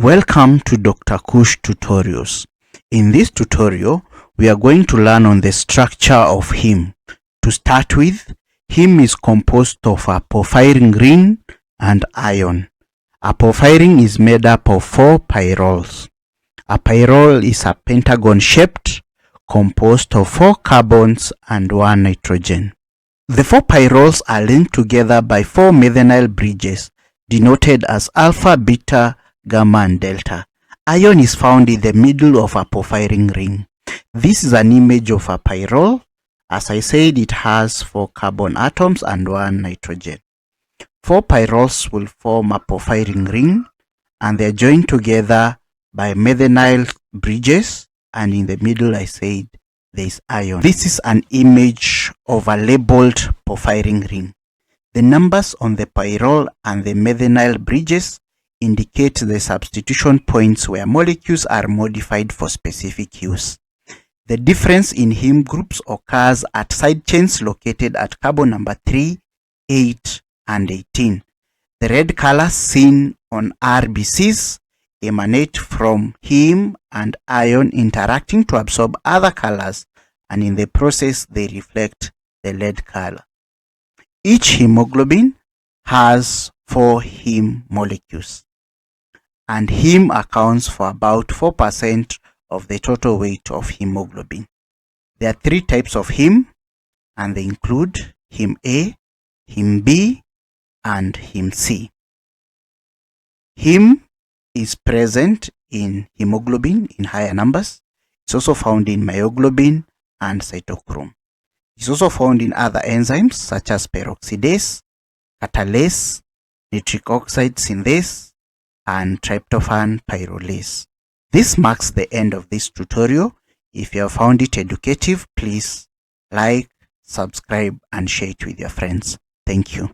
Welcome to Dr. Kush Tutorials. In this tutorial, we are going to learn on the structure of heme. To start with, heme is composed of a porphyrin ring and iron. A porphyrin is made up of 4 pyrroles. A pyrrole is a pentagon shaped, composed of 4 carbons and 1 nitrogen. The 4 pyrroles are linked together by 4 methynyl bridges, denoted as alpha, beta, gamma and delta. Iron is found in the middle of a porphyrin ring. This is an image of a pyrrole. As I said, it has 4 carbon atoms and 1 nitrogen. 4 pyrroles will form a porphyrin ring, and they are joined together by methynyl bridges, and in the middle I said there is iron. This is an image of a labeled porphyrin ring. The numbers on the pyrrole and the methynyl bridges indicate the substitution points where molecules are modified for specific use. The difference in heme groups occurs at side chains located at carbon number 3, 8, and 18. The red colors seen on RBCs emanate from heme and iron interacting to absorb other colors, and in the process they reflect the lead color. Each hemoglobin has 4 heme molecules, and heme accounts for about 4% of the total weight of hemoglobin. There are 3 types of heme, and they include heme A, heme B, and heme C. Heme is present in hemoglobin in higher numbers. It's also found in myoglobin and cytochrome. It's also found in other enzymes such as peroxidase, catalase, nitric oxide synthase, and tryptophan pyrrolase. This marks the end of this tutorial. If you have found it educative, please like, subscribe, and share it with your friends. Thank you.